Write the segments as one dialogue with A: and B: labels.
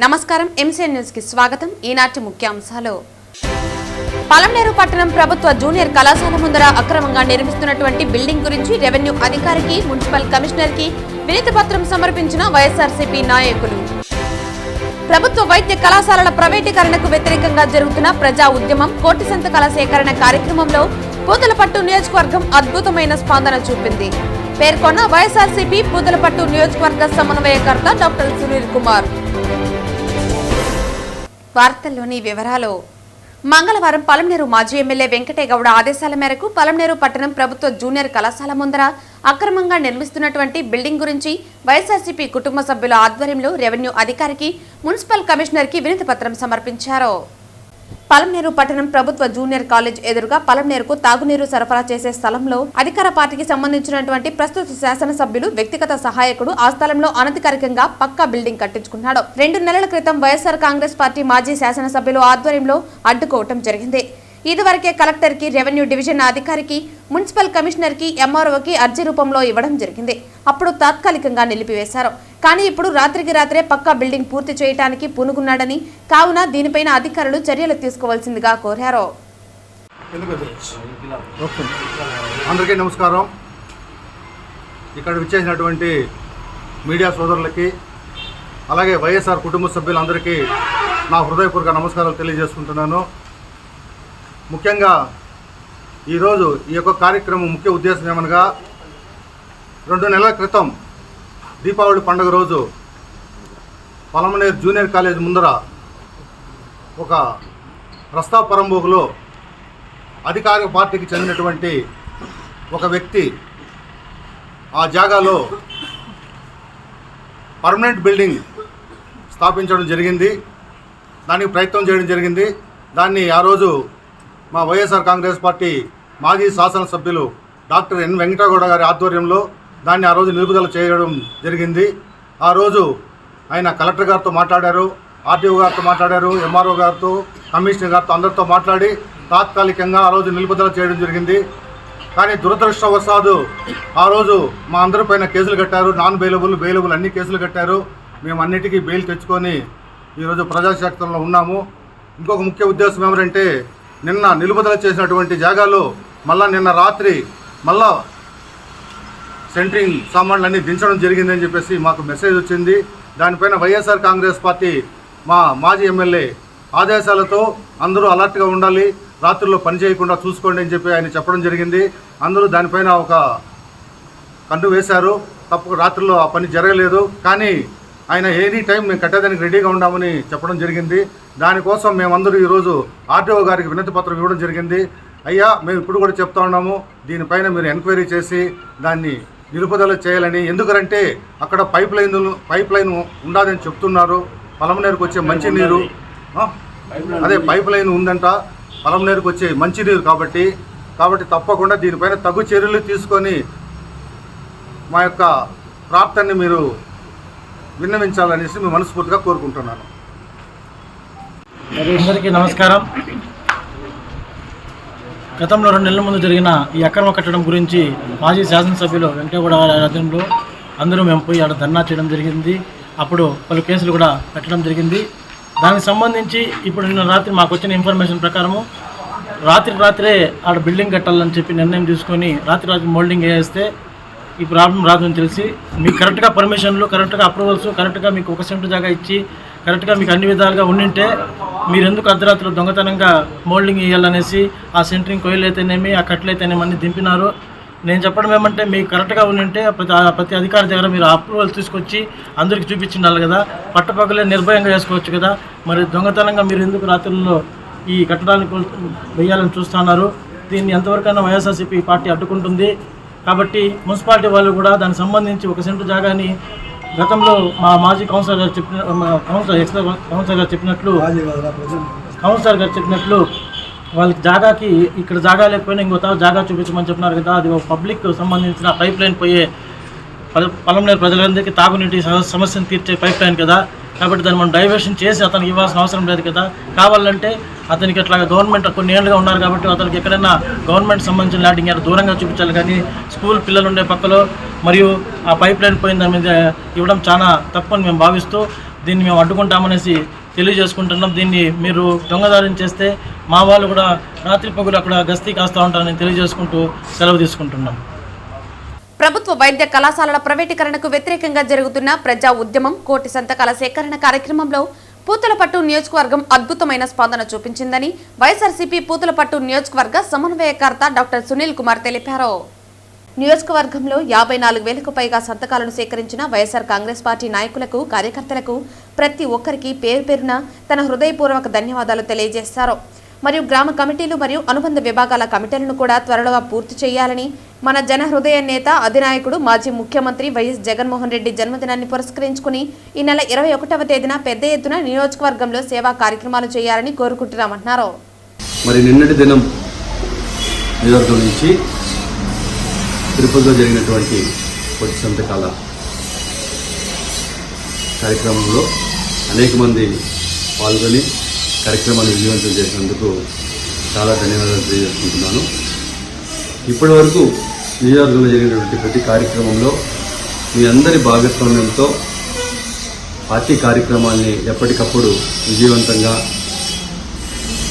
A: నమస్కారం MCN news కి స్వాగతం. ఈనాటి ముఖ్యాంశాలు. పలమనేరు పట్టణం ప్రభుత్వ జూనియర్ కళాశాల ముందర అక్రమంగా నిర్మిస్తున్నటువంటి బిల్డింగ్ గురించి రెవెన్యూ అధికారికి, మున్సిపల్ కమిషనర్ కి వినతి పత్రం సమర్పించిన వైఎస్ఆర్సీపీ నాయకులు. ప్రభుత్వ వైద్య కళాశాలల ప్రైవేటీకరణకు వ్యతిరేకంగా జరుగుతున్న ప్రజా ఉద్యమం కోటి సంతకాల సేకరణ కార్యక్రమంలో పూతలపట్టు నియోజకవర్గం అద్భుతమైన స్పందన చూపింది పేర్కొన్న వైఎస్ఆర్సీపీ పూతలపట్టు నియోజకవర్గ సమన్వయకర్త డాక్టర్ సునీల్ కుమార్. వార్తల్లోని వివరాలు. మంగళవారం పలమనేరు మాజీ ఎమ్మెల్యే వెంకటేగౌడ ఆదేశాల మేరకు పలమనేరు పట్టణం ప్రభుత్వ జూనియర్ కళాశాల ముందర అక్రమంగా నిర్మిస్తున్నటువంటి బిల్డింగ్ గురించి వైఎస్ఆర్సీపీ కుటుంబ సభ్యుల ఆధ్వర్యంలో రెవెన్యూ అధికారికి, మున్సిపల్ కమిషనర్ కి వినతి పత్రం సమర్పించారు. పలమనేరు పట్టణం ప్రభుత్వ జూనియర్ కాలేజ్ ఎదురుగా పలమనేరుకు తాగునీరు సరఫరా చేసే స్థలంలో అధికార పార్టీకి సంబంధించినటువంటి ప్రస్తుత శాసనసభ్యులు వ్యక్తిగత సహాయకుడు ఆ స్థలంలో అనధికారికంగా పక్కా బిల్డింగ్ కట్టించుకున్నాడు. 2 నెలల క్రితం వైఎస్ఆర్ కాంగ్రెస్ పార్టీ మాజీ శాసనసభ్యులు ఆధ్వర్యంలో అడ్డుకోవటం జరిగింది. ఇదివరకే కలెక్టర్ కి, రెవెన్యూ డివిజన్ అధికారికి, మున్సిపల్ కమిషనర్ కి, ఎంఆర్ఓకి అర్జీ రూపంలో ఇవ్వడం జరిగింది. అప్పుడు తాత్కాలికంగా నిలిపివేశారు. కానీ ఇప్పుడు రాత్రికి రాత్రే పక్కా బిల్డింగ్ పూర్తి చేయడానికి పూనుకున్నాడని, కావున దీనిపైన అధికారులు చర్యలు తీసుకోవాల్సిందిగా కోరారు.
B: అందరికీ నమస్కారం. ఇక్కడ విచ్చేసినటువంటి మీడియా సోదరులకి, అలాగే వైఎస్ఆర్ కుటుంబ సభ్యులందరికీ నా హృదయపూర్వక నమస్కారాలు తెలియజేసుకుంటున్నాను. ముఖ్యంగా ఈరోజు ఈ యొక్క కార్యక్రమం ముఖ్య ఉద్దేశం ఏమనగా, 2 నెలల క్రితం దీపావళి పండుగ రోజు పలమనేరు జూనియర్ కాలేజ్ ముందర ఒక ప్రస్తావ పరంబోకులో అధికారిక పార్టీకి చెందినటువంటి ఒక వ్యక్తి ఆ జాగాలో పర్మనెంట్ బిల్డింగ్ స్థాపించడం జరిగింది. దానికి ప్రయత్నం చేయడం జరిగింది. దాన్ని ఆ రోజు మా వైఎస్ఆర్ కాంగ్రెస్ పార్టీ మాజీ శాసనసభ్యులు డాక్టర్ ఎన్ వెంకటేగౌడ గారి ఆధ్వర్యంలో దాన్ని ఆ రోజు నిలుపుదల చేయడం జరిగింది. ఆ రోజు ఆయన కలెక్టర్ గారితో మాట్లాడారు, ఆర్టీఓ గారితో మాట్లాడారు, ఎంఆర్ఓ గారితో, కమిషనర్ గారితో అందరితో మాట్లాడి తాత్కాలికంగా ఆ రోజు నిలుపుదల చేయడం జరిగింది. కానీ దురదృష్టవశాత్తు ఆ రోజు మా అందరిపైన కేసులు కట్టారు. నాన్ బెయిలబుల్ అన్ని కేసులు కట్టారు. మేము అన్నిటికీ బెయిల్ తెచ్చుకొని ఈరోజు ప్రజాశక్తంలో ఉన్నాము. ఇంకొక ముఖ్య ఉద్దేశం ఏమంటే, నిన్న నిలుపుదల చేసినటువంటి జాగాలో నిన్న రాత్రి సెంట్రింగ్ సామాన్లన్నీ దించడం జరిగిందని చెప్పేసి మాకు మెసేజ్ వచ్చింది. దానిపైన వైఎస్ఆర్ కాంగ్రెస్ పార్టీ మా మాజీ ఎమ్మెల్యే ఆదేశాలతో అందరూ అలర్ట్గా ఉండాలి, రాత్రుల్లో పని చేయకుండా చూసుకోండి అని చెప్పి ఆయన చెప్పడం జరిగింది. అందరూ దానిపైన ఒక కన్ను వేశారు. తప్పక రాత్రుల్లో ఆ పని జరగలేదు. కానీ ఆయన ఎనీ టైం మేము కట్టేదానికి రెడీగా ఉండామని చెప్పడం జరిగింది. దానికోసం మేమందరూ ఈరోజు ఆర్టీఓ గారికి వినతి పత్రం ఇవ్వడం జరిగింది. అయ్యా, మేము ఇప్పుడు కూడా చెప్తా ఉన్నాము, దీనిపైన మీరు ఎంక్వైరీ చేసి దాన్ని నిలుపుదల చేయాలని. ఎందుకంటే అక్కడ పైప్ లైన్ ఉండాలని చెప్తున్నారు. పలమనేరుకు వచ్చే మంచినీరు, అదే పైప్ లైన్ ఉందంట పలమనేరుకు వచ్చే మంచినీరు. కాబట్టి తప్పకుండా దీనిపైన తగు చర్యలు తీసుకొని మా యొక్క ప్రాప్తాన్ని మీరు విన్నవించాలనేసి మేము మనస్ఫూర్తిగా కోరుకుంటున్నాను.
C: అందరికీ నమస్కారం. గతంలో 2 నెలల ముందు జరిగిన ఈ అక్రమ కట్టడం గురించి మాజీ శాసనసభ్యులు వెంకటేగౌడ గారి ఆధ్వర్యంలో అందరూ మేము పోయి ఆడ ధర్నా చేయడం జరిగింది. అప్పుడు పలు కేసులు కూడా పెట్టడం జరిగింది. దానికి సంబంధించి ఇప్పుడు నిన్న రాత్రి మాకు వచ్చిన ఇన్ఫర్మేషన్ ప్రకారము రాత్రే ఆడ బిల్డింగ్ కట్టాలని చెప్పి నిర్ణయం తీసుకొని రాత్రి మోల్డింగ్ వేస్తే ఈ ప్రాబ్లం రాదని తెలిసి మీకు కరెక్ట్గా పర్మిషన్లు, కరెక్ట్గా అప్రూవల్స్, కరెక్ట్గా మీకు 1 సెంటు జాగా ఇచ్చి కరెక్ట్గా మీకు అన్ని విధాలుగా ఉండింటే మీరు ఎందుకు అర్ధరాత్రులు దొంగతనంగా మోల్డింగ్ వేయాలనేసి ఆ సెంటరింగ్ కొయ్యలు అయితేనేమి, ఆ కట్టలు అయితేనేమి అన్ని దింపినారు. నేను చెప్పడం ఏమంటే, మీకు కరెక్ట్గా ఉండింటే ప్రతి అధికారి దగ్గర మీరు అప్రూవల్ తీసుకొచ్చి అందరికీ చూపించిండాలి కదా. పట్టపక్కలే నిర్భయంగా వేసుకోవచ్చు కదా. మరి దొంగతనంగా మీరు ఎందుకు రాత్రుల్లో ఈ కట్టడానికి వేయాలని చూస్తున్నారు? దీన్ని ఎంతవరకైనా వైఎస్ఆర్సీపీ పార్టీ అడ్డుకుంటుంది. కాబట్టి మున్సిపాలిటీ వాళ్ళు కూడా దానికి సంబంధించి 1 సెంటు జాగాని గతంలో మా మాజీ కౌన్సిలర్ గారు చెప్పినట్లు వాళ్ళకి జాగాకి ఇక్కడ జాగా లేకపోయినా ఇంకో జాగా చూపించమని చెప్పినారు కదా. అది పబ్లిక్ సంబంధించిన పైప్ లైన్ పోయే పలమనేరు ప్రజలందరికీ తాగునీటి సమస్యను తీర్చే పైప్ లైన్ కదా. కాబట్టి దాన్ని మనం డైవర్షన్ చేసి అతనికి ఇవ్వాల్సిన అవసరం లేదు కదా. కావాలంటే అతనికి అట్లా గవర్నమెంట్ కొన్ని ఏళ్ళుగా ఉన్నారు కాబట్టి అతనికి ఎక్కడైనా గవర్నమెంట్ సంబంధించిన ల్యాండింగ్ ఏమైనా దూరంగా చూపించాలి. కానీ స్కూల్ పిల్లలు ఉండే పక్కలో మరియు ఆ పైప్ లైన్ పోయిన దాని మీద ఇవ్వడం చాలా తప్పని మేము భావిస్తూ దీన్ని మేము అడ్డుకుంటామనేసి తెలియజేసుకుంటున్నాం. దీన్ని మీరు దొంగదారిని చేస్తే మా వాళ్ళు కూడా రాత్రి పగులు అక్కడ గస్తీ కాస్తూ ఉంటారని తెలియజేసుకుంటూ సెలవు తీసుకుంటున్నాం.
A: ప్రభుత్వ వైద్య కళాశాలల ప్రైవేటీకరణకు వ్యతిరేకంగా జరుగుతున్న ప్రజా ఉద్యమం కోటి సంతకాల సేకరణ కార్యక్రమంలో పూతలపట్టు నియోజకవర్గం అద్భుతమైన స్పందన చూపించిందని వైఎస్ఆర్సీపీ పూతలపట్టు నియోజకవర్గ సమన్వయకర్త డాక్టర్ సునీల్ కుమార్ తెలిపారు. నియోజకవర్గంలో 54,000కు పైగా సంతకాలను సేకరించిన వైఎస్ఆర్ కాంగ్రెస్ పార్టీ నాయకులకు, కార్యకర్తలకు ప్రతి ఒక్కరికి పేరు పేరున తన హృదయపూర్వక ధన్యవాదాలు తెలియజేశారు. మరియు గ్రామ కమిటీలు మరియు అనుబంధ విభాగాల కమిటీలను కూడా త్వరలో పూర్తి చేయాలని మన జన హృదయ నేత అధినాయకుడు మాజీ ముఖ్యమంత్రి వైఎస్ జగన్మోహన్ రెడ్డి జన్మదినాన్ని పురస్కరించుకుని ఈ నెల 21వ తేదీన పెద్ద ఎత్తున నియోజకవర్గంలో సేవా కార్యక్రమాలు చేయాలని కోరుకుంటున్నామన్నారు.
D: మరి నిన్నటి దినం నియోజకవర్గం నుంచి తిరుపతిలో జరిగినటువంటి కోటి సంతకాల కార్యక్రమంలో అనేక మంది పాల్గొని కార్యక్రమాన్ని విజయవంతం చేసినందుకు చాలా ధన్యవాదాలు తెలియజేసుకుంటున్నాను. ఇప్పటి వరకు నియోజకవర్గంలో జరిగినటువంటి ప్రతి కార్యక్రమంలో మీ అందరి భాగస్వామ్యంతో పార్టీ కార్యక్రమాల్ని ఎప్పటికప్పుడు విజయవంతంగా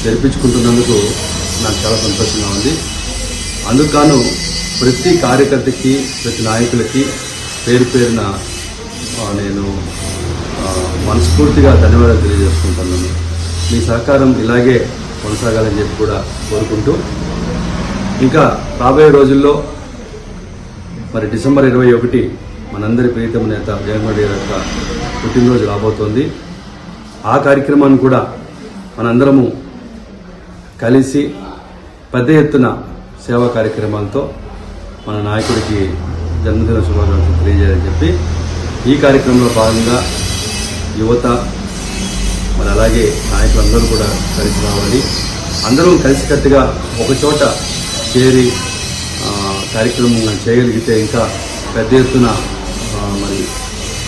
D: జరిపించుకుంటున్నందుకు నాకు చాలా సంతోషంగా ఉంది. అందుకు ప్రతి కార్యకర్తకి, ప్రతి నాయకులకి పేరు పేరున నేను మనస్ఫూర్తిగా ధన్యవాదాలు తెలియజేసుకుంటున్నాను. మీ సహకారం ఇలాగే కొనసాగాలని చెప్పి కూడా కోరుకుంటూ, ఇంకా రాబోయే రోజుల్లో మరి డిసెంబర్ 21 మనందరి ప్రీతమ నేత జగన్మోహన్ రెడ్డి యొక్క పుట్టినరోజు రాబోతోంది. ఆ కార్యక్రమాన్ని కూడా మనందరము కలిసి పెద్ద ఎత్తున సేవా కార్యక్రమాలతో మన నాయకుడికి జన్మదిన శుభాకాంక్షలు తెలియజేయాలని చెప్పి ఈ కార్యక్రమంలో భాగంగా యువత మరి అలాగే నాయకులందరూ కూడా కలిసి రావాలి. అందరూ కలిసికట్టుగా ఒకచోట చేరి కార్యక్రమం చేయగలిగితే ఇంకా పెద్ద ఎత్తున మరి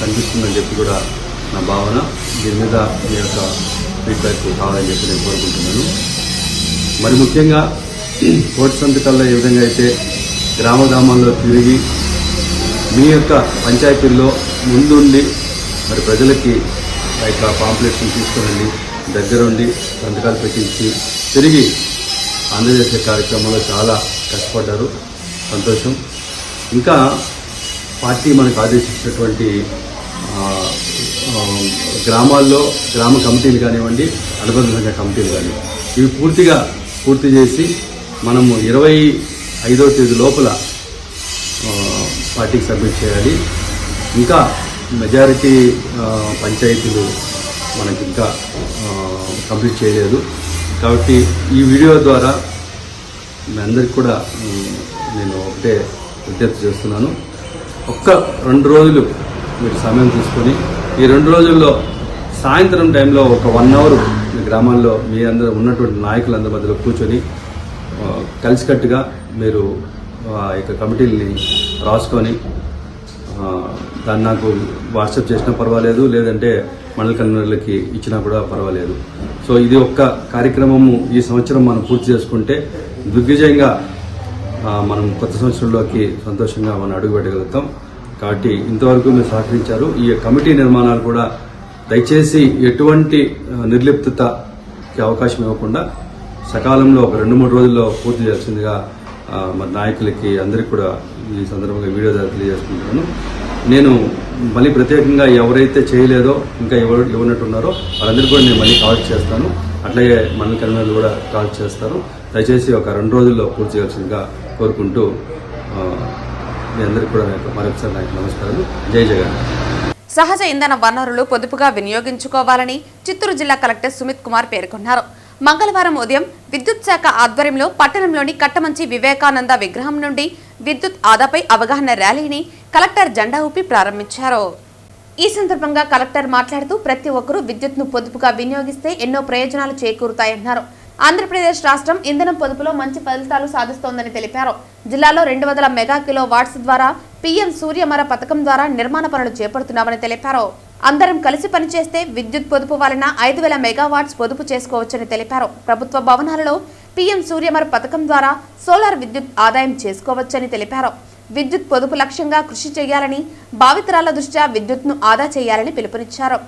D: కనిపిస్తుందని చెప్పి కూడా నా భావన. దీని మీద మీ యొక్క ఫీడ్బ్యాక్ కావాలని చెప్పి నేను కోరుకుంటున్నాను. మరి ముఖ్యంగా కోటి సంతకాల్లో ఏ విధంగా అయితే గ్రామ గ్రామాల్లో తిరిగి మీ యొక్క పంచాయతీల్లో ముందుండి మరి ప్రజలకి ఆ యొక్క పాంప్లెట్స్ని తీసుకురండి, దగ్గరుండి సంతకాలు పెట్టించి తిరిగి అందజేసే కార్యక్రమంలో చాలా కష్టపడ్డారు. సంతోషం. ఇంకా పార్టీ మనకు ఆదేశించినటువంటి గ్రామాల్లో గ్రామ కమిటీలు కానివ్వండి, అనుబంధ సంఘ కమిటీలు కానీ ఇవి పూర్తి చేసి మనము 25వ తేదీ లోపల పార్టీకి సబ్మిట్ చేయాలి. ఇంకా మెజారిటీ పంచాయతీలు మనకి ఇంకా కంప్లీట్ చేయలేదు. కాబట్టి ఈ వీడియో ద్వారా మీ అందరికి కూడా నేను ఒకటే విజ్ఞప్తి చేస్తున్నాను. ఒక్క 2 రోజులు మీరు సమయం తీసుకొని ఈ 2 రోజుల్లో సాయంత్రం టైంలో ఒక 1 అవర్ మీ గ్రామాల్లో మీ అందరూ ఉన్నటువంటి నాయకులందరి మధ్యలో కూర్చొని కలిసికట్టుగా మీరు ఆ యొక్క కమిటీలని రాసుకొని దాన్ని నాకు వాట్సాప్ చేసినా పర్వాలేదు, లేదంటే మండల కన్వీనర్లకి ఇచ్చినా కూడా పర్వాలేదు. సో ఇది ఒక్క కార్యక్రమము ఈ సంవత్సరం మనం పూర్తి చేసుకుంటే దిగ్విజయంగా మనం కొత్త సంవత్సరంలోకి సంతోషంగా మనం అడుగుపెట్టగలుగుతాం. కాబట్టి ఇంతవరకు మీరు సహకరించారు. ఈ కమిటీ నిర్మాణాలు కూడా దయచేసి ఎటువంటి నిర్లిప్తతకి అవకాశం ఇవ్వకుండా సకాలంలో ఒక 2-3 రోజుల్లో పూర్తి చేయాల్సిందిగా మరి నాయకులకి అందరికీ కూడా ఈ సందర్భంగా వీడియో ద్వారా తెలియజేసుకుంటున్నాను. నేను మళ్ళీ ప్రత్యేకంగా ఎవరైతే చేయలేదో ఇంకా ఇవ్వనట్టున్నారో వాళ్ళందరికీ కూడా నేను మళ్ళీ కాల్ చేస్తాను. అట్లాగే మండల కన్వీనర్లు కూడా కాల్ చేస్తారు. దయచేసి ఒక 2 రోజుల్లో పూర్తి చేయాల్సిందిగా కోరుకుంటూ మీ అందరికీ కూడా మరొకసారి నాకు నమస్కారాలు. జై జగన్.
A: సహజ ఇంధన వనరులు పొదుపుగా వినియోగించుకోవాలని చిత్తూరు జిల్లా కలెక్టర్ సుమిత్ కుమార్ పేర్కొన్నారు. మంగళవారం ఉదయం విద్యుత్ శాఖ ఆధ్వర్యంలో పట్టణంలోని కట్టమంచి వివేకానంద విగ్రహం నుండి విద్యుత్ ఆదాపై అవగాహన ర్యాలీని కలెక్టర్ జెండా ఊపి ప్రారంభించారు. ఈ సందర్భంగా కలెక్టర్ మాట్లాడుతూ ప్రతి ఒక్కరూ విద్యుత్ను పొదుపుగా వినియోగిస్తే ఎన్నో ప్రయోజనాలు చేకూరుతాయన్నారు. ఆంధ్రప్రదేశ్ రాష్ట్రం ఇంధనం పొదుపులో మంచి ఫలితాలు సాధిస్తోందని తెలిపారు. జిల్లాలో 200 మెగా కిలో వాట్స్ ద్వారా పీఎం సూర్యమర పథకం ద్వారా నిర్మాణ పనులు చేపడుతున్నామని తెలిపారు. అందరం కలిసి పనిచేస్తే విద్యుత్ పొదుపు వలన 5000 మెగావాట్స్ పొదుపు చేసుకోవచ్చని తెలిపారు. ప్రభుత్వ భవనాలలో పీఎం సూర్యమర పథకం ద్వారా సోలార్ విద్యుత్ ఆదాయం చేసుకోవచ్చని తెలిపారు. విద్యుత్ పొదుపు లక్ష్యంగా కృషి చేయాలని, భావితరాల దృష్ట్యా విద్యుత్ను ఆదా చేయాలని పిలుపునిచ్చారు.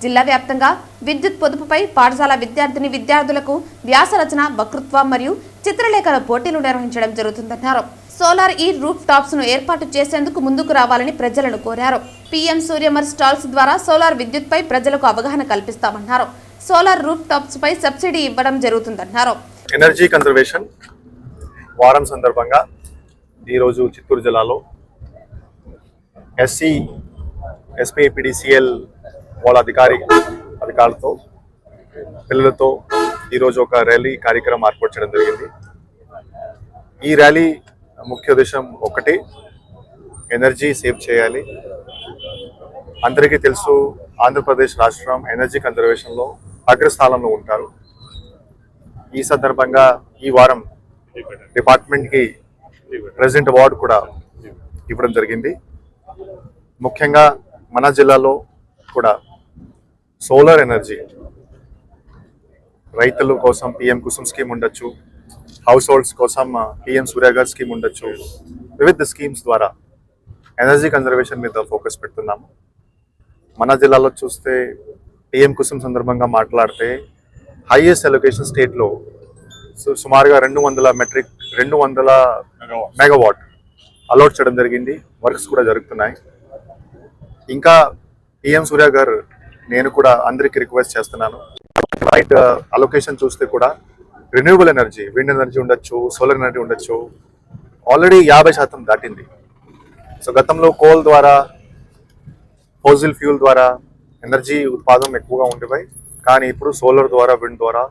A: జిల్లా వ్యాప్తంగా విద్యుత్ పొదుపుపై పాఠశాల విద్యార్థులకు వ్యాసరచన, వక్తృత్వ మరియు చిత్రలేఖన పోటీలు నిర్వహించడం జరుగుతుందన్నారు. సోలార్ రూఫ్ టాప్స్ ను ఏర్పాటు చేసేందుకు ముందుకు రావాలని ప్రజలను కోరారు. పీఎం సూర్యమర్ స్టాల్స్ ద్వారా సోలార్ విద్యుత్ పై ప్రజలకు అవగాహన కల్పిస్తామన్నారు. సోలార్ రూఫ్ టాప్స్ పై సబ్సిడీ ఇవ్వడం జరుగుతుందన్నారు.
E: ఎనర్జీ కన్జర్వేషన్ వారం సందర్భంగా ఈరోజు చిత్తూరు జిల్లాలో ఎస్పీపీడీసీఎల్ వాళ్ళ అధికారులతో పిల్లలతో ఈరోజు ఒక ర్యాలీ కార్యక్రమం ఏర్పాటు చేయడం జరిగింది. ఈ ర్యాలీ ముఖ్య ఉద్దేశం ఒకటి, ఎనర్జీ సేవ్ చేయాలి. అందరికీ తెలుసు, ఆంధ్రప్రదేశ్ రాష్ట్రం ఎనర్జీ కన్జర్వేషన్లో అగ్రస్థానంలో ఉంటారు. ఈ సందర్భంగా ఈ వారం డిపార్ట్మెంట్కి ప్రెసిడెంట్ అవార్డు కూడా ఇవ్వడం జరిగింది. ముఖ్యంగా మన జిల్లాలో కూడా సోలార్ ఎనర్జీ రైతుల కోసం పిఎం కుసుమ్ స్కీమ్ ఉండొచ్చు, హౌస్ హోల్డ్స్ కోసం పిఎం సూర్యఘర్ స్కీమ్ ఉండొచ్చు. వివిధ స్కీమ్స్ ద్వారా ఎనర్జీ కన్జర్వేషన్ మీద ఫోకస్ పెడుతున్నాము. మన జిల్లాలో చూస్తే పిఎం కుసుమ్ సందర్భంగా మాట్లాడితే హైయెస్ట్ అలొకేషన్ స్టేట్లో సుమారుగా 200 మెగావాట్ అలాట్ చేయడం జరిగింది. వర్క్స్ కూడా జరుగుతున్నాయి. ఇంకా పిఎం సూర్యఘర్ నేను కూడా అందరికీ రిక్వెస్ట్ చేస్తున్నాను, రైట్ అలొకేషన్ చూస్తే కూడా రెన్యూవబుల్ ఎనర్జీ, విండ్ ఎనర్జీ ఉండొచ్చు, సోలార్ ఎనర్జీ ఉండొచ్చు, ఆల్రెడీ 50% దాటింది. సో గతంలో కోల్ ద్వారా, ఫోజిల్ ఫ్యూల్ ద్వారా ఎనర్జీ ఉత్పాదనం ఎక్కువగా ఉండేవి, కానీ ఇప్పుడు సోలార్ ద్వారా, విండ్ ద్వారా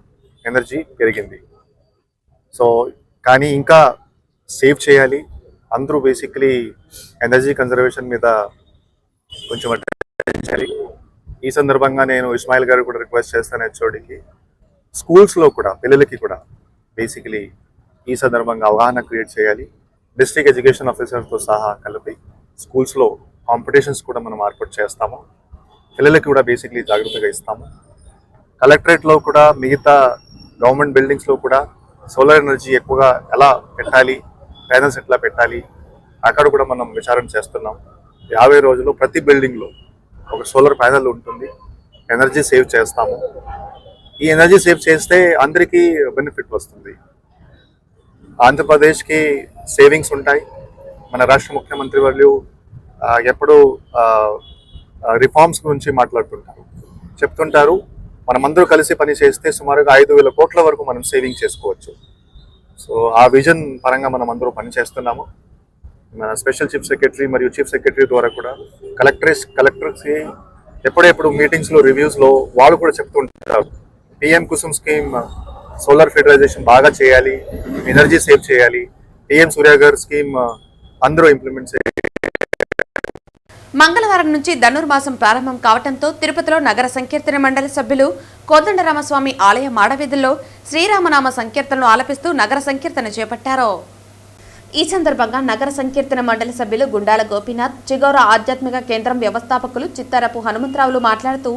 E: ఎనర్జీ పెరిగింది. సో కానీ ఇంకా సేవ్ చేయాలి. అందరూ బేసిక్లీ ఎనర్జీ కన్జర్వేషన్ మీద కొంచెం అటెన్షన్ చేయాలి. ఈ సందర్భంగా నేను ఇస్మాయిల్ గారు కూడా రిక్వెస్ట్ చేస్తాను, హెచ్ఓడికి స్కూల్స్లో కూడా పిల్లలకి కూడా బేసికలీ ఈ సందర్భంగా అవగాహన క్రియేట్ చేయాలి. డిస్ట్రిక్ట్ ఎడ్యుకేషన్ ఆఫీసర్తో సహా కలిపి స్కూల్స్లో కాంపిటీషన్స్ కూడా మనం ఏర్పాటు చేస్తాము. పిల్లలకి కూడా బేసిక్లీ జాగ్రత్తగా ఇస్తాము. కలెక్టరేట్లో కూడా మిగతా గవర్నమెంట్ బిల్డింగ్స్లో కూడా సోలార్ ఎనర్జీ ఎక్కువగా ఎలా పెట్టాలి, ప్యానల్స్ ఎట్లా పెట్టాలి, అక్కడ కూడా మనం విచారణ చేస్తున్నాం. 50 రోజుల్లో ప్రతి బిల్డింగ్లో ఒక సోలార్ ప్యానెల్ ఉంటుంది. ఎనర్జీ సేవ్ చేస్తాము. ఈ ఎనర్జీ సేవ్ చేస్తే అందరికీ బెనిఫిట్ వస్తుంది. ఆంధ్రప్రదేశ్కి సేవింగ్స్ ఉంటాయి. మన రాష్ట్ర ముఖ్యమంత్రి వాళ్ళు ఎప్పుడూ రిఫార్మ్స్ గురించి మాట్లాడుతుంటారు, చెప్తుంటారు. మనమందరూ కలిసి పని చేస్తే సుమారుగా 5,000 కోట్ల వరకు మనం సేవింగ్ చేసుకోవచ్చు. సో ఆ విజన్ పరంగా మనం అందరూ పనిచేస్తున్నాము. మన స్పెషల్ చీఫ్ సెక్రటరీ మరియు చీఫ్ సెక్రటరీ ద్వారా కూడా కలెక్టర్స్కి ఎప్పుడెప్పుడు మీటింగ్స్లో, రివ్యూస్లో వాళ్ళు కూడా చెప్తుంటారు, పిఎం కుసుమ్ స్కీమ్ సోలార్ ఫెడరైజేషన్ బాగా చేయాలి, ఎనర్జీ సేవ్ చేయాలి, పిఎం సూర్యఘర్ స్కీమ్ అందరూ ఇంప్లిమెంట్ చేయాలి.
A: మంగళవారం నుంచి ధనుర్మాసం ప్రారంభం కావడంతో తిరుపతిలో నగర సంకీర్తన మండలి సభ్యులు కోదండరామస్వామి ఆలయ మాడవీధుల్లో శ్రీరామనామ సంకీర్తనను ఆలపిస్తూ నగర సంకీర్తన చేపట్టారు. ఈ సందర్భంగా నగర సంకీర్తన మండలి సభ్యులు గుండాల గోపీనాథ్, చిగౌర ఆధ్యాత్మిక కేంద్రం వ్యవస్థాపకులు చిత్తారపు హనుమంతరావులు మాట్లాడుతూ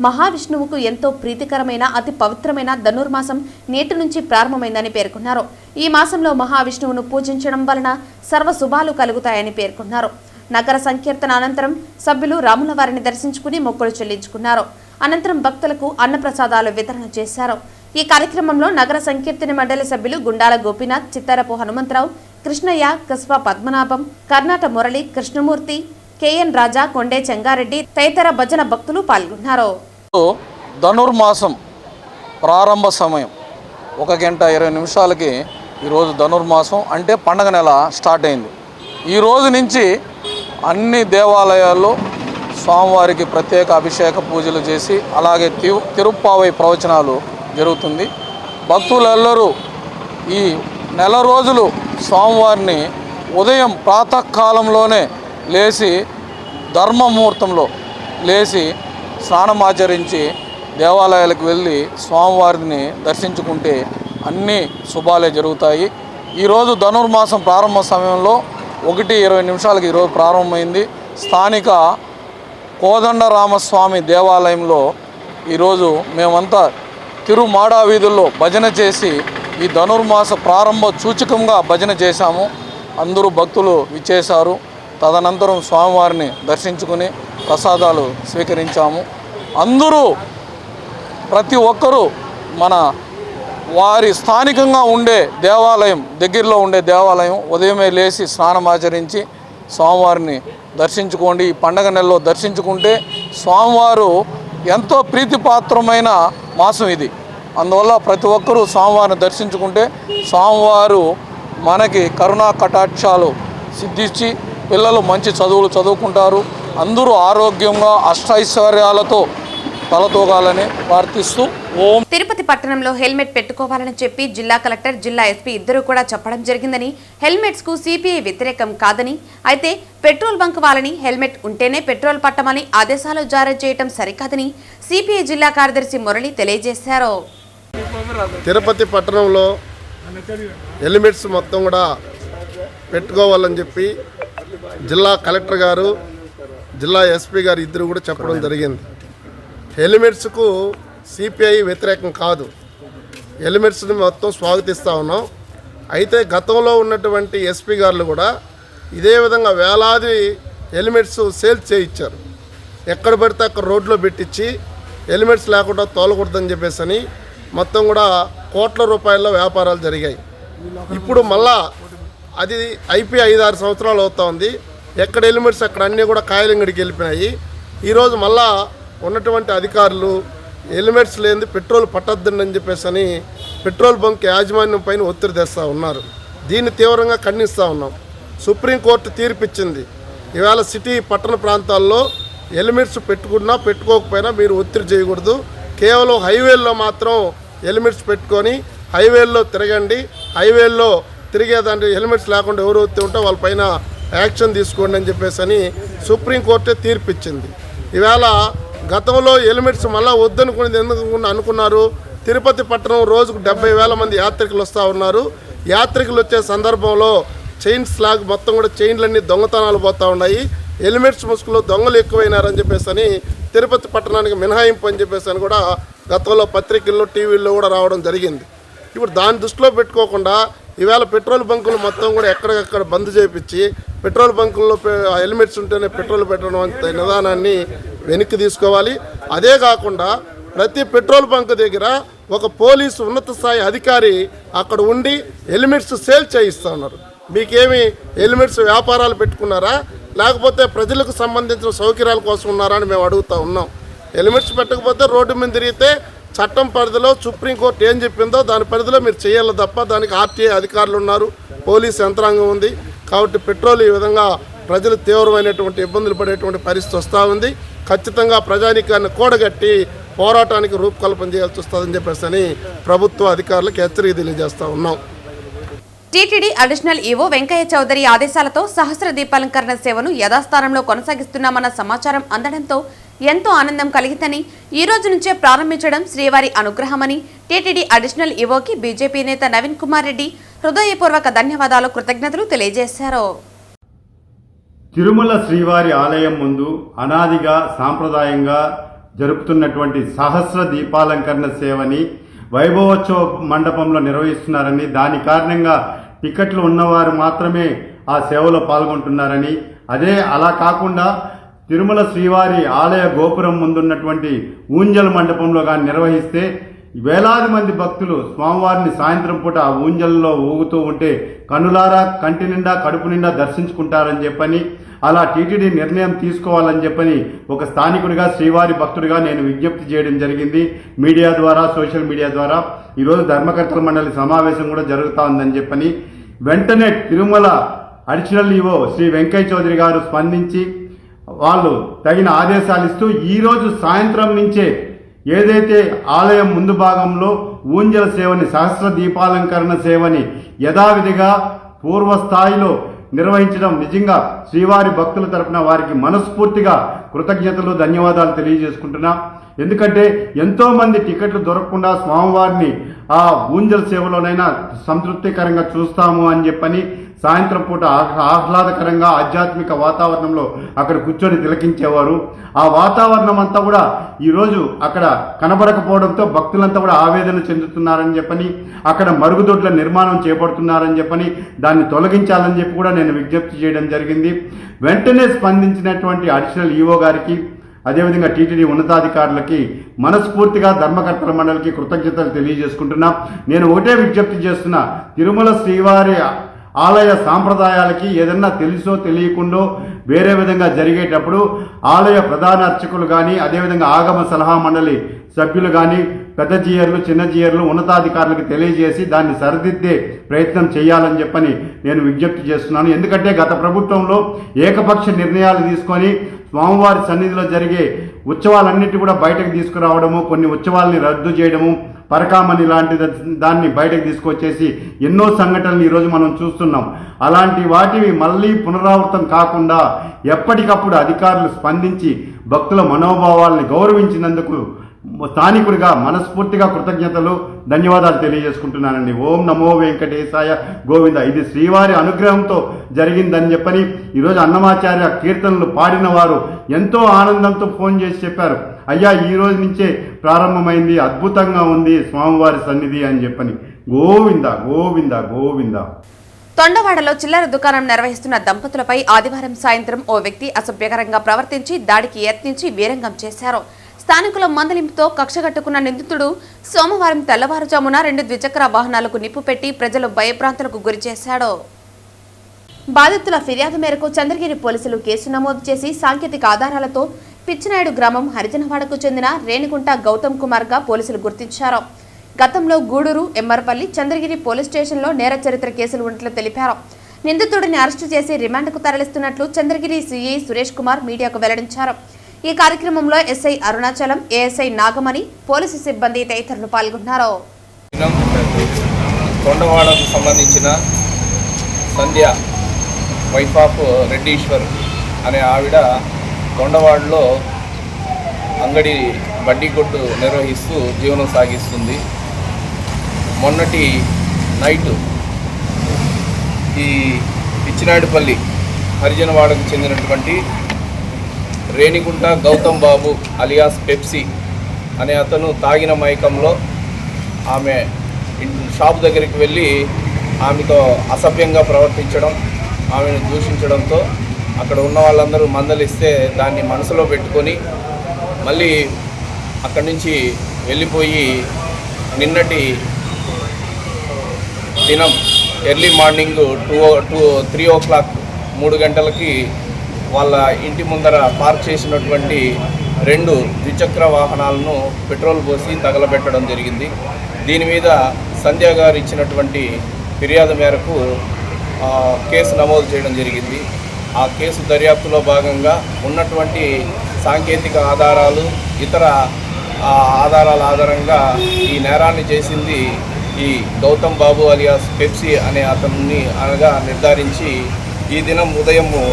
A: మహావిష్ణువుకు ఎంతో ప్రీతికరమైన అతి పవిత్రమైన ధనుర్మాసం నేటి నుంచి ప్రారంభమైందని పేర్కొన్నారు. ఈ మాసంలో మహావిష్ణువును పూజించడం వలన సర్వ శుభాలు కలుగుతాయని పేర్కొన్నారు. నగర సంకీర్తన అనంతరం సభ్యులు రాముల వారిని దర్శించుకుని మొక్కులు చెల్లించుకున్నారు. అనంతరం భక్తులకు అన్నప్రసాదాలు వితరణ చేశారు. ఈ కార్యక్రమంలో నగర సంకీర్తన మండలి సభ్యులు గుండాల గోపీనాథ్, చిత్తారపు హనుమంతరావు, కృష్ణయ్య, కస్బా పద్మనాభం, కర్ణాట మురళి, కృష్ణమూర్తి, కేఎన్ రాజా, కొండే చెంగారెడ్డి తదితర భజన భక్తులు పాల్గొన్నారు.
F: ధనుర్మాసం ప్రారంభ సమయం 1 గంట 20 నిమిషాలకి ఈరోజు ధనుర్మాసం అంటే పండగ నెల స్టార్ట్ అయింది. ఈ రోజు నుంచి అన్ని దేవాలయాల్లో స్వామివారికి ప్రత్యేక అభిషేక పూజలు చేసి అలాగే తిరుప్పావై ప్రవచనాలు జరుగుతుంది. భక్తులెల్లరూ ఈ నెల రోజులు స్వామివారిని ఉదయం ప్రాతకాలంలోనే లేచి ధర్మముహూర్తంలో లేచి స్నానమాచరించి దేవాలయాలకు వెళ్ళి స్వామివారిని దర్శించుకుంటే అన్ని శుభాలే జరుగుతాయి. ఈరోజు ధనుర్మాసం ప్రారంభ సమయంలో 1:20 నిమిషాలకి ఈరోజు ప్రారంభమైంది. స్థానిక కోదండరామస్వామి దేవాలయంలో ఈరోజు మేమంతా తిరుమాడా వీధుల్లో భజన చేసి ఈ ధనుర్మాస ప్రారంభ సూచకంగా భజన చేశాము. అందరూ భక్తులు విచ్చేశారు. తదనంతరం స్వామివారిని దర్శించుకుని ప్రసాదాలు స్వీకరించాము. అందరూ ప్రతి ఒక్కరూ మన వారి స్థానికంగా ఉండే దేవాలయం, దగ్గరలో ఉండే దేవాలయం ఉదయమే లేచి స్నానమాచరించి స్వామివారిని దర్శించుకోండి. ఈ పండగ నెలలో దర్శించుకుంటే స్వామివారు ఎంతో ప్రీతిపాత్రమైన మాసం ఇది. అందువల్ల ప్రతి ఒక్కరూ స్వామివారిని దర్శించుకుంటే స్వామివారు మనకి కరుణా కటాక్షాలు సిద్ధించి పిల్లలు మంచి చదువులు చదువుకుంటారు. అందరూ ఆరోగ్యంగా అష్టైశ్వర్యాలతో తలతూగాలని ప్రార్థిస్తూ ఓం.
A: తిరుపతి పట్టణంలో హెల్మెట్ పెట్టుకోవాలని చెప్పి జిల్లా కలెక్టర్, జిల్లా ఎస్పీ ఇద్దరూ కూడా చెప్పడం జరిగిందని, హెల్మెట్స్ కు సిపిఐ వ్యతిరేకం కాదని, అయితే పెట్రోల్ బంక్ వాళ్ళని హెల్మెట్ ఉంటేనే పెట్రోల్ పట్టమని ఆదేశాలు జారీ చేయడం సరికాదని సిపిఐ జిల్లా కార్యదర్శి మురళి తెలియజేశారు.
G: తిరుపతి పట్టణంలో హెల్మెట్స్ మొత్తం కూడా పెట్టుకోవాలని చెప్పి జిల్లా కలెక్టర్ గారు, జిల్లా ఎస్పీ గారు ఇద్దరు కూడా చెప్పడం జరిగింది. హెల్మెట్స్కు సిపిఐ వ్యతిరేకం కాదు, హెల్మెట్స్ని మొత్తం స్వాగతిస్తూ ఉన్నాం. అయితే గతంలో ఉన్నటువంటి ఎస్పీ గారు కూడా ఇదే విధంగా వేలాది హెల్మెట్స్ సేల్ చేయించారు. ఎక్కడ పడితే అక్కడ రోడ్లో పెట్టించి హెల్మెట్స్ లేకుండా తోలకూడదని చెప్పేసి అని మొత్తం కూడా కోట్ల రూపాయల వ్యాపారాలు జరిగాయి. ఇప్పుడు మళ్ళా అది అయిపోయి 5-6 సంవత్సరాలు అవుతా ఉంది. ఎక్కడ హెల్మెట్స్ అక్కడ అన్నీ కూడా కాయలింగడికి వెళ్ళిపోయినాయి. ఈరోజు మళ్ళా ఉన్నటువంటి అధికారులు హెల్మెట్స్ లేని పెట్రోల్ పట్టొద్దండి అని చెప్పేసి అని పెట్రోల్ బంక్ యాజమాన్యం పైన ఒత్తిడి తెస్తూ ఉన్నారు. దీన్ని తీవ్రంగా ఖండిస్తూ ఉన్నాం. సుప్రీంకోర్టు తీర్పిచ్చింది, ఇవాళ సిటీ పట్టణ ప్రాంతాల్లో హెల్మెట్స్ పెట్టుకున్నా పెట్టుకోకపోయినా మీరు ఒత్తిడి చేయకూడదు. కేవలం హైవేల్లో మాత్రం హెల్మెట్స్ పెట్టుకొని హైవేల్లో తిరగండి, హైవేల్లో తిరిగేదాంట్లో హెల్మెట్స్ లేకుండా ఎవరు ఉంటే వాళ్ళపైన యాక్షన్ తీసుకోండి అని చెప్పేసి అని సుప్రీంకోర్టే తీర్పిచ్చింది. ఇవాళ గతంలో హెల్మెట్స్ మళ్ళీ వద్దనుకునేది ఎందుకు అనుకున్నారు? తిరుపతి పట్టణం రోజుకు 70,000 మంది యాత్రికులు వస్తూ ఉన్నారు. యాత్రికులు వచ్చే సందర్భంలో చైన్స్ లాగ్ మొత్తం కూడా చైన్లన్నీ దొంగతనాలు పోతూ ఉన్నాయి. హెల్మెట్స్ ముసుగులో దొంగలు ఎక్కువైనారని చెప్పేసి అని తిరుపతి పట్టణానికి మినహాయింపు అని చెప్పేసి అని కూడా గతంలో పత్రికల్లో, టీవీల్లో కూడా రావడం జరిగింది. ఇప్పుడు దాన్ని దృష్టిలో పెట్టుకోకుండా ఈవేళ పెట్రోల్ బంకులు మొత్తం కూడా ఎక్కడికక్కడ బంద్ చేయించి పెట్రోల్ బంకుల్లో హెల్మెట్స్ ఉంటేనే పెట్రోల్ పెట్టడం అంత నిదానాన్ని వెనక్కి తీసుకోవాలి. అదే కాకుండా ప్రతి పెట్రోల్ బంక్ దగ్గర ఒక పోలీసు ఉన్నత స్థాయి అధికారి అక్కడ ఉండి హెల్మెట్స్ సేల్ చేయిస్తూ ఉన్నారు. మీకేమి హెల్మెట్స్ వ్యాపారాలు పెట్టుకున్నారా, లేకపోతే ప్రజలకు సంబంధించిన సౌకర్యాల కోసం ఉన్నారా అని మేము అడుగుతూ ఉన్నాం. హెల్మెట్స్ పెట్టకపోతే రోడ్డు మీద తిరిగితే చట్టం పరిధిలో సుప్రీంకోర్టు ఏం చెప్పిందో దాని పరిధిలో మీరు చేయాలి తప్ప దానికి ఆర్టీఐ అధికారులు ఉన్నారు, పోలీస్ యంత్రాంగం ఉంది. కాబట్టి పెట్రోల్ ఈ విధంగా ప్రజలు తీవ్రమైనటువంటి ఇబ్బందులు పడేటువంటి పరిస్థితి వస్తూ ఉంది. ఖచ్చితంగా ప్రజానీకాన్ని కూడగట్టి పోరాటానికి రూపకల్పన చేయాల్సి వస్తుందని చెప్పేసి అని ప్రభుత్వ అధికారులకు హెచ్చరిక తెలియజేస్తూ ఉన్నాం.
A: టీటీడీ అడిషనల్ ఈవో వెంకయ్య చౌదరి ఆదేశాలతో సహస్ర దీపాలంకరణ సేవను యథాస్థానంలో కొనసాగిస్తున్నామన్న సమాచారం అందడంతో ఎంతో ఆనందం కలిగిందని, ఈ రోజు నుంచే ప్రారంభించడం శ్రీవారి అనుగ్రహమని టీటీడీ అడిషనల్ ఈవోకి బీజేపీ నేత నవీన్ కుమార్ రెడ్డి హృదయపూర్వక ధన్యవాదాలు, కృతజ్ఞతలు తెలియజేశారు.
H: తిరుమల శ్రీవారి ఆలయం ముందు అనాదిగా సాంప్రదాయంగా జరుపుతున్నటువంటి సహస్ర దీపాలంకరణ సేవని వైభవోత్సవ మండపంలో నిర్వహిస్తున్నారని, దాని కారణంగా టికెట్లు ఉన్నవారు మాత్రమే ఆ సేవలో పాల్గొంటున్నారని, అలా కాకుండా తిరుమల శ్రీవారి ఆలయ గోపురం ముందున్నటువంటి ఊంజల్ మండపంలో కానీ నిర్వహిస్తే వేలాది మంది భక్తులు స్వామివారిని సాయంత్రం పూట ఆ ఊంజల్లో ఊగుతూ ఉంటే కనులారా కంటి నిండా కడుపు నిండా దర్శించుకుంటారని చెప్పని, అలా టీటీడీ నిర్ణయం తీసుకోవాలని చెప్పని ఒక స్థానికుడిగా, శ్రీవారి భక్తుడిగా నేను విజ్ఞప్తి చేయడం జరిగింది. మీడియా ద్వారా, సోషల్ మీడియా ద్వారా ఈరోజు ధర్మకర్తల మండలి సమావేశం కూడా జరుగుతూ ఉందని చెప్పని వెంటనే తిరుమల అడిషనల్ ఈవో శ్రీ వెంకయ్య చౌదరి గారు స్పందించి వాళ్ళు తగిన ఆదేశాలు ఇస్తూ ఈరోజు సాయంత్రం నుంచే ఏదైతే ఆలయం ముందు భాగంలో ఊంజల సేవని, సహస్ర దీపాలంకరణ సేవని యథావిధిగా పూర్వస్థాయిలో నిర్వహించడం నిజంగా శ్రీవారి భక్తుల తరపున వారికి మనస్ఫూర్తిగా కృతజ్ఞతలు, ధన్యవాదాలు తెలియజేసుకుంటున్నా. ఎందుకంటే ఎంతో మంది టికెట్లు దొరకకుండా స్వామివారిని ఆ ఊంజల సేవలోనైనా సంతృప్తికరంగా చూస్తాము అని చెప్పని సాయంత్రం పూట ఆహ్లాదకరంగా ఆధ్యాత్మిక వాతావరణంలో అక్కడ కూర్చొని తిలకించేవారు. ఆ వాతావరణం అంతా కూడా ఈరోజు అక్కడ కనబడకపోవడంతో భక్తులంతా కూడా ఆవేదన చెందుతున్నారని చెప్పని, అక్కడ మరుగుదొడ్ల నిర్మాణం చేపడుతున్నారని చెప్పని, దాన్ని తొలగించాలని చెప్పి కూడా నేను విజ్ఞప్తి చేయడం జరిగింది. వెంటనే స్పందించినటువంటి అడిషనల్ ఈవో గారికి, అదేవిధంగా టీటీడీ ఉన్నతాధికారులకి మనస్ఫూర్తిగా ధర్మకర్తల మండలికి కృతజ్ఞతలు తెలియజేసుకుంటున్నా. నేను ఒకటే విజ్ఞప్తి చేస్తున్నా, తిరుమల శ్రీవారి ఆలయ సాంప్రదాయాలకి ఏదన్నా తెలుసో తెలియకుండో వేరే విధంగా జరిగేటప్పుడు ఆలయ ప్రధాన అర్చకులు కానీ, అదేవిధంగా ఆగమ సలహా మండలి సభ్యులు కానీ, పెద్ద జీయర్లు చిన్న జీయర్లు ఉన్నతాధికారులకు తెలియజేసి దాన్ని సరిదిద్దే ప్రయత్నం చేయాలని చెప్పని నేను విజ్ఞప్తి చేస్తున్నాను. ఎందుకంటే గత ప్రభుత్వంలో ఏకపక్ష నిర్ణయాలు తీసుకొని స్వామివారి సన్నిధిలో జరిగే ఉత్సవాలన్నిటి కూడా బయటకు తీసుకురావడము, కొన్ని ఉత్సవాలని రద్దు చేయడము, పరకామణి లాంటి దాన్ని బయటకు తీసుకొచ్చేసి ఎన్నో సంఘటనలు ఈరోజు మనం చూస్తున్నాం. అలాంటి వాటివి మళ్ళీ పునరావృతం కాకుండా ఎప్పటికప్పుడు అధికారులు స్పందించి భక్తుల మనోభావాల్ని గౌరవించినందుకు స్థానికుడిగా మనస్ఫూర్తిగా కృతజ్ఞతలు, ధన్యవాదాలు తెలియజేసుకుంటున్నానండి. ఓం నమో వెంకటేశాయ గోవింద. ఇది శ్రీవారి అనుగ్రహంతో జరిగిందని చెప్పని ఈరోజు అన్నమాచార్య కీర్తనలు పాడిన వారు ఎంతో ఆనందంతో ఫోన్ చేసి చెప్పారు, అయ్యా ఈ రోజు నుంచే ప్రారంభమైంది, అద్భుతంగా ఉంది స్వామివారి సన్నిధి అని చెప్పని. గోవింద గోవింద గోవింద.
A: తొండవాడలో చిల్లర దుకాణం నిర్వహిస్తున్న దంపతులపై ఆదివారం సాయంత్రం ఓ వ్యక్తి అసభ్యకరంగా ప్రవర్తించి దాడికి యత్నించి వీరంగం చేశారు. స్థానికుల మందలింపుతో కక్షగట్టుకున్న నిందితుడు సోమవారం తెల్లవారుజామున 2 ద్విచక్ర వాహనాలకు నిప్పు పెట్టి ప్రజలు భయభ్రాంతులకు గురిచేశాడు. బాధితుల ఫిర్యాదు మేరకు చంద్రగిరి పోలీసులు కేసు నమోదు చేసి సాంకేతిక ఆధారాలతో పిచ్చినాయుడు గ్రామం హరిజనవాడకు చెందిన రేణిగుంట గౌతమ్ కుమార్ గా పోలీసులు గుర్తించారు. గతంలో గూడూరు, ఎమ్మర్పల్లి, చంద్రగిరి పోలీస్ స్టేషన్లో నేర చరిత్ర కేసులు ఉన్నట్లు తెలిపారు. నిందితుడిని అరెస్టు చేసి రిమాండ్కు తరలిస్తున్నట్లు చంద్రగిరి సిఐ సురేష్ కుమార్ మీడియాకు వెల్లడించారు. ఈ కార్యక్రమంలో SI Arunachalam, ASI Nagamani, police సిబ్బంది తదితరులు పాల్గొన్నారు.
I: తొండవాడకు సంబంధించిన సంధ్య వైఫ్ ఆఫ్ రెడ్డీశ్వర్ అనే ఆవిడ తొండవాడలో అంగడి బడ్డీ కొట్టు నిర్వహిస్తూ జీవనం సాగిస్తుంది. మొన్నటి నైటు ఈ పిచ్చినాయుడుపల్లి హరిజనవాడకు చెందినటువంటి రేణిగుంట గౌతమ్ బాబు అలియాస్ పెప్సీ అనే అతను తాగిన మైకంలో ఆమె షాప్ దగ్గరికి వెళ్ళి ఆమెతో అసభ్యంగా ప్రవర్తించడం, ఆమెను దూషించడంతో అక్కడ ఉన్న వాళ్ళందరూ మందలిస్తే దాన్ని మనసులో పెట్టుకొని మళ్ళీ అక్కడి నుంచి వెళ్ళిపోయి నిన్నటి దినం ఎర్లీ మార్నింగ్ 3 o'clock 3 గంటలకి వాళ్ళ ఇంటి ముందర పార్క్ చేసినటువంటి 2 ద్విచక్ర వాహనాలను పెట్రోల్ పోసి తగలబెట్టడం జరిగింది. దీని మీద సంధ్య గారు ఇచ్చినటువంటి ఫిర్యాదు మేరకు కేసు నమోదు చేయడం జరిగింది. ఆ కేసు దర్యాప్తులో భాగంగా ఉన్నటువంటి సాంకేతిక ఆధారాలు, ఇతర ఆధారాల ఆధారంగా ఈ నేరాన్ని చేసింది ఈ గౌతమ్ బాబు అలియాస్ పెప్సీ అనే అతన్ని అనగా నిర్ధారించి ఈ దినం ఉదయము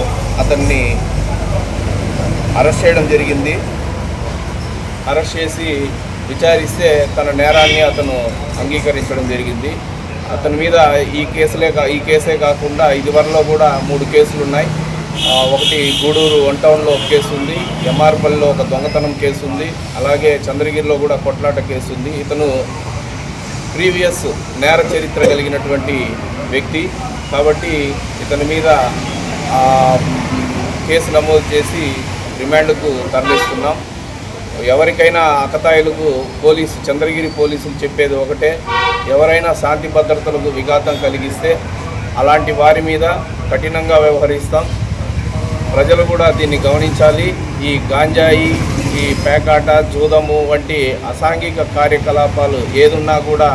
I: అతన్ని అరెస్ట్ చేయడం జరిగింది. అరెస్ట్ చేసి విచారిస్తే తన నేరాన్ని అతను అంగీకరించడం జరిగింది. అతని మీద ఈ కేసే కాకుండా ఇదివరలో కూడా 3 కేసులు ఉన్నాయి. ఒకటి గూడూరు వన్ టౌన్లో ఒక కేసు ఉంది, ఎంఆర్పల్లిలో ఒక దొంగతనం కేసు ఉంది, అలాగే చంద్రగిరిలో కూడా కొట్లాట కేసు ఉంది. ఇతను ప్రీవియస్ నేర చరిత్ర కలిగినటువంటి వ్యక్తి కాబట్టి ఇతని మీద కేసు నమోదు చేసి రిమాండ్కు తరలిస్తున్నాం. ఎవరికైనా అకతాయిలకు చంద్రగిరి పోలీసులు చెప్పేది ఒకటే, ఎవరైనా శాంతి భద్రతలకు విఘాతం కలిగిస్తే అలాంటి వారి మీద కఠినంగా వ్యవహరిస్తాం. ప్రజలు కూడా దీన్ని గమనించాలి. ఈ గాంజాయి, ఈ పేకాట, జూదము వంటి అసాంఘిక కార్యకలాపాలు ఏదున్నా కూడా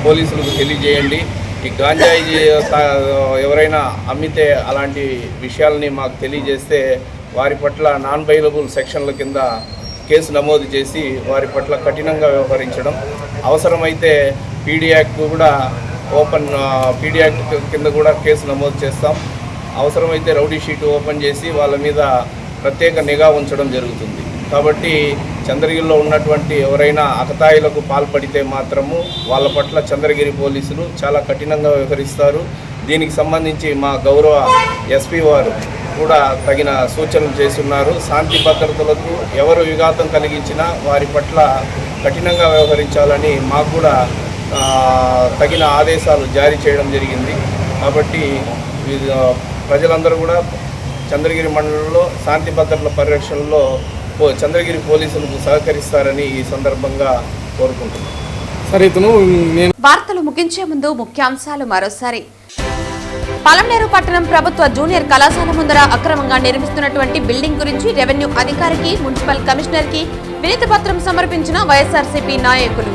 I: పోలీసులకు తెలియజేయండి. ఈ గాంజాయి ఎవరైనా అమ్మితే అలాంటి విషయాలని మాకు తెలియజేస్తే వారి పట్ల నాన్ బెయిలబుల్ సెక్షన్ల కింద కేసు నమోదు చేసి వారి పట్ల కఠినంగా వ్యవహరించడం, అవసరమైతే పీడీ యాక్ట్ కింద కూడా కేసు నమోదు చేస్తాం. అవసరమైతే రౌడీ షీట్ ఓపెన్ చేసి వాళ్ళ మీద ప్రత్యేక నిఘా ఉంచడం జరుగుతుంది. కాబట్టి చంద్రగిరిలో ఉన్నటువంటి ఎవరైనా అకతాయిలకు పాల్పడితే మాత్రము వాళ్ళ పట్ల చంద్రగిరి పోలీసులు చాలా కఠినంగా వ్యవహరిస్తారు. దీనికి సంబంధించి మా గౌరవ ఎస్పీ వారు కూడా తగిన సూచనలు చేస్తున్నారు. శాంతి భద్రతలకు ఎవరు విఘాతం కలిగించినా వారి పట్ల కఠినంగా వ్యవహరించాలని మాకు కూడా తగిన ఆదేశాలు జారీ చేయడం జరిగింది. కాబట్టి ప్రజలందరూ కూడా చంద్రగిరి మండలంలో శాంతి భద్రతల పరిరక్షణలో చంద్రగిరి పోలీసులకు సహకరిస్తారని ఈ సందర్భంగా కోరుకుంటున్నాను.
A: వార్తలు ముగించే ముందు ముఖ్యాంశాలు మరోసారి. పలమనేరు పట్టణం ప్రభుత్వ జూనియర్ కళాశాల ముందర అక్రమంగా నిర్మిస్తున్నటువంటి బిల్డింగ్ గురించి రెవెన్యూ అధికారికి, మున్సిపల్ కమిషనర్కి వినతి పత్రం సమర్పించిన వైఎస్ఆర్సీపీ నాయకులు.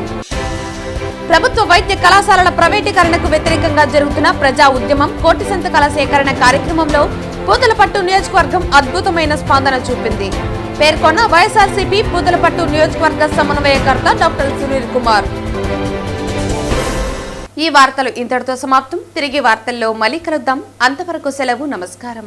A: ప్రభుత్వ వైద్య కళాశాలల ప్రైవేటీకరణకు వ్యతిరేకంగా జరుగుతున్న ప్రజా ఉద్యమం కోటి సంతకాల సేకరణ కార్యక్రమంలో పూతలపట్టు నియోజకవర్గం అద్భుతమైన స్పందన చూపింది పేర్కొన్న వైఎస్ఆర్సీపీ పూతలపట్టు నియోజకవర్గ సమన్వయకర్త డాక్టర్ సునీల్ కుమార్. ఈ వార్తలు ఇంతటితో సమాప్తం. తిరిగి వార్తల్లో మళ్ళీ కలుద్దాం. అంతవరకు సెలవు. నమస్కారం.